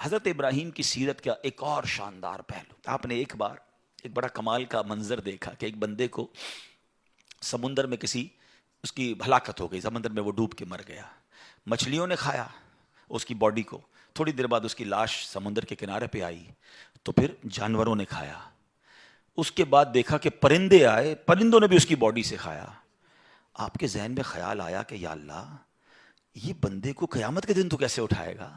حضرت ابراہیم کی سیرت کا ایک اور شاندار پہلو، آپ نے ایک بار ایک بڑا کمال کا منظر دیکھا کہ ایک بندے کو سمندر میں اس کی ہلاکت ہو گئی، سمندر میں وہ ڈوب کے مر گیا، مچھلیوں نے کھایا اس کی باڈی کو، تھوڑی دیر بعد اس کی لاش سمندر کے کنارے پہ آئی، تو پھر جانوروں نے کھایا، اس کے بعد دیکھا کہ پرندے آئے، پرندوں نے بھی اس کی باڈی سے کھایا۔ آپ کے ذہن میں خیال آیا کہ یا اللہ، یہ بندے کو قیامت کے دن تو کیسے اٹھائے گا؟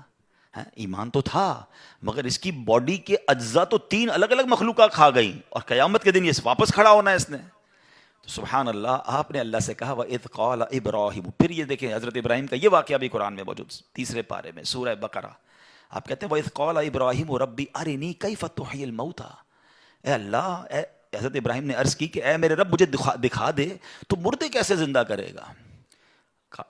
ایمان تو تھا مگر اس کی باڈی کے اجزاء تو 3 الگ الگ مخلوقات کھا گئیں، اور قیامت کے دن یہ واپس کھڑا ہونا ہے اس نے۔ تو سبحان اللہ، آپ نے اللہ سے کہا وَإِذْ قَالَ إِبْرَاهِيمُ، پھر یہ دیکھیں حضرت ابراہیم کا یہ واقعہ بھی قرآن میں موجود، 3 پارے میں سورہ بقرہ۔ آپ کہتے ہیں وَإِذْ قَالَ إِبْرَاهِيمُ رَبِّ أَرِنِي كَيْفَ تُحْيِي الْمَوْتَى، اے اللہ، حضرت ابراہیم نے عرض کی کہ اے میرے رب مجھے دکھا دے تو مردے کیسے زندہ کرے گا۔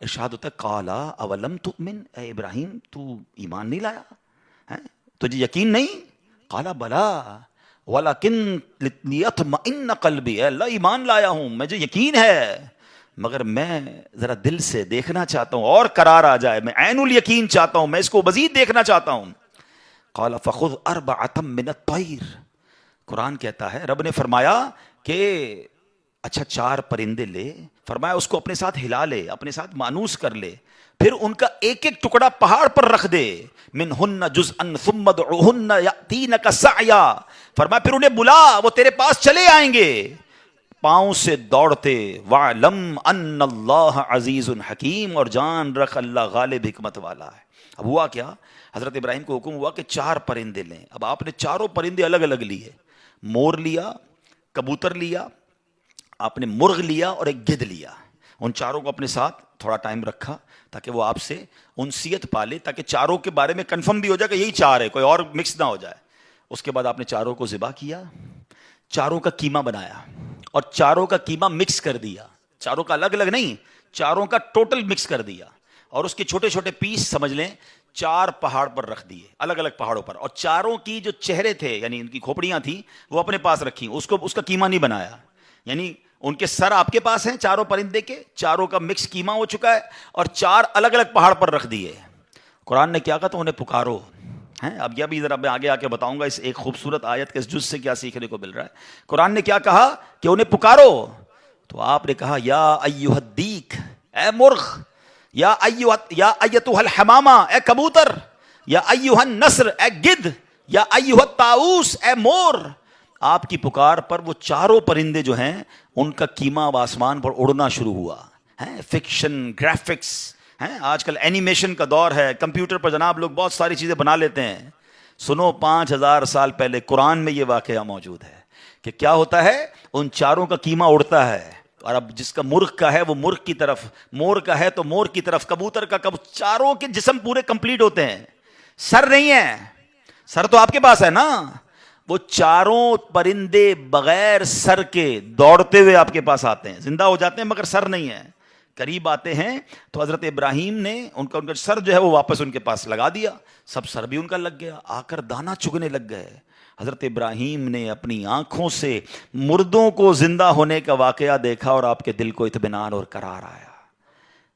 ارشاد ہوتا ہے قَالَ أَوَلَمْ تُؤْمِنْ، اے ابراہیم تو ایمان نہیں لایا، تجھے یقین نہیں؟ قَالَ بَلَا وَلَكِنْ لِيَطْمَئِنَّ قَلْبِي، اے اللہ ایمان لایا ہوں، مجھے یقین ہے مگر میں ذرا دل سے دیکھنا چاہتا ہوں اور قرار آ جائے، میں عین الیقین چاہتا ہوں، میں اس کو مزید دیکھنا چاہتا ہوں۔ قَالَ فَخُذْ أَرْبَعَةً مِّنَ الطَّيْرِ، قرآن کہتا ہے رب نے فرمایا کہ اچھا 4 پرندے لے، فرمایا اس کو اپنے ساتھ ہلا لے، اپنے ساتھ مانوس کر لے، پھر ان کا ایک ایک ٹکڑا پہاڑ پر رکھ دے، منہن جزءا ثم ادعوہن یاتینک سعیا، فرمایا پھر انہیں بلا، وہ تیرے پاس چلے آئیں گے پاؤں سے دوڑتے، وَعْلَمْ أَنَّ اللَّهَ عَزِيزٌ حَكِيمٌ، اور جان رکھ اللہ غالب حکمت والا ہے۔ اب ہوا کیا، حضرت ابراہیم کو حکم ہوا کہ 4 پرندے لیں، اب آپ نے چاروں پرندے الگ الگ لیے، مور لیا، کبوتر لیا، آپ نے مرغ لیا اور ایک گدھ لیا، ان چاروں کو اپنے ساتھ تھوڑا ٹائم رکھا تاکہ وہ آپ سے انسیت پالے، تاکہ چاروں کے بارے میں کنفرم بھی ہو جائے کہ یہی 4 ہے، کوئی اور مکس نہ ہو جائے۔ اس کے بعد آپ نے چاروں کو ذبح کیا، چاروں کا قیمہ بنایا اور چاروں کا قیمہ مکس کر دیا، چاروں کا الگ الگ نہیں، چاروں کا ٹوٹل مکس کر دیا، اور اس کے چھوٹے چھوٹے پیس سمجھ لیں 4 پہاڑ پر رکھ دیے، الگ الگ پہاڑوں پر، اور چاروں کی جو چہرے تھے یعنی ان کی کھوپڑیاں تھیں وہ اپنے پاس رکھی، اس کا قیمہ نہیں بنایا، یعنی ان کے سر آپ کے پاس ہیں چاروں پرندے کے، چاروں کا مکس قیمہ ہو چکا ہے، اور 4 الگ الگ پہاڑ پر رکھ دیے۔ قرآن نے کیا کہا تو انہیں پکارو، اب یہ بھی ذرا میں آگے آ کے بتاؤں گا اس ایک خوبصورت آیت کے اس جز سے کیا سیکھنے کو مل رہا ہے۔ قرآن نے کیا کہا کہ انہیں پکارو، تو آپ نے کہا یا ایھا الدیک، اے مرغ، یا ایتھا الحمامہ، اے کبوتر، یا ایھا النسر، اے گدھ، یا ایھا الطاؤس، اے مور۔ آپ کی پکار پر وہ چاروں پرندے جو ہیں ان کا قیمہ اب آسمان پر اڑنا شروع ہوا ہے۔ فکشن، گرافکس، آج کل اینیمیشن کا دور ہے، کمپیوٹر پر جناب لوگ بہت ساری چیزیں بنا لیتے ہیں۔ سنو 5000 سال پہلے قرآن میں یہ واقعہ موجود ہے کہ کیا ہوتا ہے، ان چاروں کا قیمہ اڑتا ہے، اور اب جس کا مرغ کا ہے وہ مرغ کی طرف، مور کا ہے تو مور کی طرف، کبوتر کا چاروں کے جسم پورے کمپلیٹ ہوتے ہیں، سر نہیں ہے، سر تو آپ کے پاس ہے نا، وہ چاروں پرندے بغیر سر کے دوڑتے ہوئے آپ کے پاس آتے ہیں، زندہ ہو جاتے ہیں مگر سر نہیں ہے، قریب آتے ہیں تو حضرت ابراہیم نے ان کا سر جو ہے وہ واپس ان کے پاس لگا دیا، سب سر بھی ان کا لگ گیا، آ کر دانہ چگنے لگ گئے۔ حضرت ابراہیم نے اپنی آنکھوں سے مردوں کو زندہ ہونے کا واقعہ دیکھا اور آپ کے دل کو اطمینان اور قرار آیا،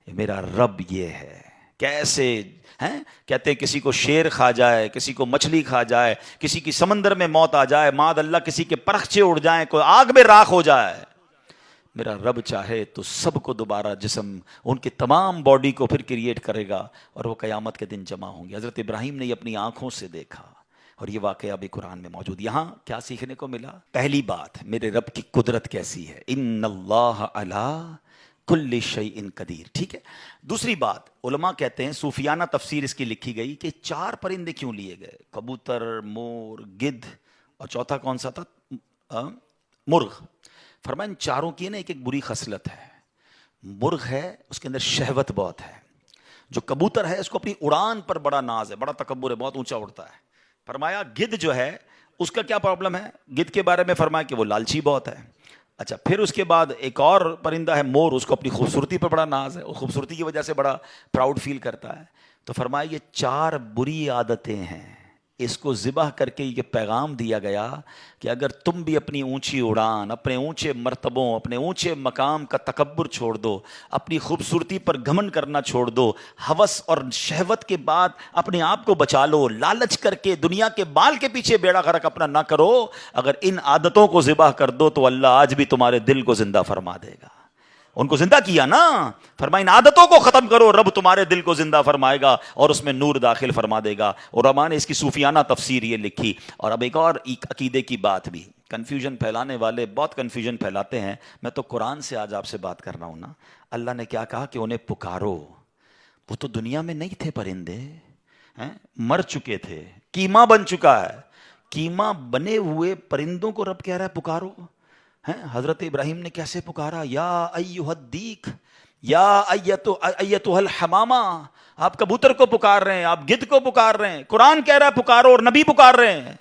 یہ میرا رب یہ ہے۔ کیسے کہتے ہیں کسی کو شیر کھا جائے، کسی کو مچھلی کھا جائے، کسی کی سمندر میں موت آ جائے، معاذ اللہ کسی کے پرخچے اڑ جائیں، کوئی آگ میں راکھ ہو جائے، میرا رب چاہے تو سب کو دوبارہ جسم، ان کی تمام باڈی کو پھر کریٹ کرے گا اور وہ قیامت کے دن جمع ہوں گے۔ حضرت ابراہیم نے یہ اپنی آنکھوں سے دیکھا، اور یہ واقعہ بھی قرآن میں موجود۔ یہاں کیا سیکھنے کو ملا؟ پہلی بات، میرے رب کی قدرت کیسی ہے، ان اللہ علی کل شیء قدیر، ٹھیک ہے۔ دوسری بات، علماء کہتے ہیں، صوفیانہ تفسیر اس کی لکھی گئی کہ 4 پرندے کیوں لیے گئے، کبوتر، مور، گدھ، اور چوتھا کون سا تھا، مرغ۔ فرمایا ان چاروں کی نا ایک ایک بری خصلت ہے۔ مرغ ہے اس کے اندر شہوت بہت ہے، جو کبوتر ہے اس کو اپنی اڑان پر بڑا ناز ہے، بڑا تکبر ہے، بہت اونچا اڑتا ہے۔ فرمایا گدھ جو ہے اس کا کیا پرابلم ہے، گدھ کے بارے میں فرمایا کہ وہ لالچی بہت ہے۔ اچھا، پھر اس کے بعد ایک اور پرندہ ہے مور، اس کو اپنی خوبصورتی پر بڑا ناز ہے، وہ خوبصورتی کی وجہ سے بڑا پراؤڈ فیل کرتا ہے۔ تو فرمایا یہ 4 بری عادتیں ہیں، اس کو ذبح کر کے یہ پیغام دیا گیا کہ اگر تم بھی اپنی اونچی اڑان، اپنے اونچے مرتبوں، اپنے اونچے مقام کا تکبر چھوڑ دو، اپنی خوبصورتی پر گھمنڈ کرنا چھوڑ دو، ہوس اور شہوت کے بعد اپنے آپ کو بچا لو، لالچ کر کے دنیا کے بال کے پیچھے بیڑا غرق اپنا نہ کرو، اگر ان عادتوں کو ذبح کر دو تو اللہ آج بھی تمہارے دل کو زندہ فرما دے گا۔ ان کو زندہ کیا نا، فرمایا ان عادتوں کو ختم کرو، رب تمہارے دل کو زندہ فرمائے گا اور اس میں نور داخل فرما دے گا۔ علماء نے اس کی صوفیانہ تفسیر یہ لکھی۔ اور اب ایک اور عقیدے کی بات بھی، کنفیوژن پھیلانے والے بہت کنفیوژن پھیلاتے ہیں، میں تو قرآن سے آج آپ سے بات کر رہا ہوں نا۔ اللہ نے کیا کہا کہ انہیں پکارو، وہ تو دنیا میں نہیں تھے پرندے، مر چکے تھے، کیما بن چکا ہے، کیما بنے ہوئے پرندوں کو رب کہہ رہا ہے پکارو۔ حضرت ابراہیم نے کیسے پکارا، یا ایھا الدیک، یا ایتھا الحمامہ، آپ کبوتر کو پکار رہے ہیں، آپ گدھ کو پکار رہے ہیں، قرآن کہہ رہا ہے پکارو اور نبی پکار رہے ہیں۔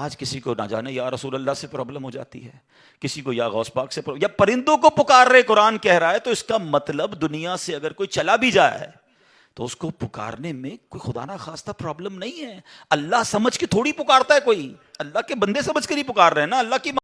آج کسی کو نہ جانے یا رسول اللہ سے پرابلم ہو جاتی ہے، کسی کو یا غوث پاک سے یا پرندوں کو پکار رہے، قرآن کہہ رہا ہے، تو اس کا مطلب دنیا سے اگر کوئی چلا بھی جائے تو اس کو پکارنے میں کوئی خدا نہ خواستہ پرابلم نہیں ہے۔ اللہ سمجھ کے تھوڑی پکارتا ہے کوئی، اللہ کے بندے سمجھ کے نہیں پکار رہے ہیں نا، اللہ کی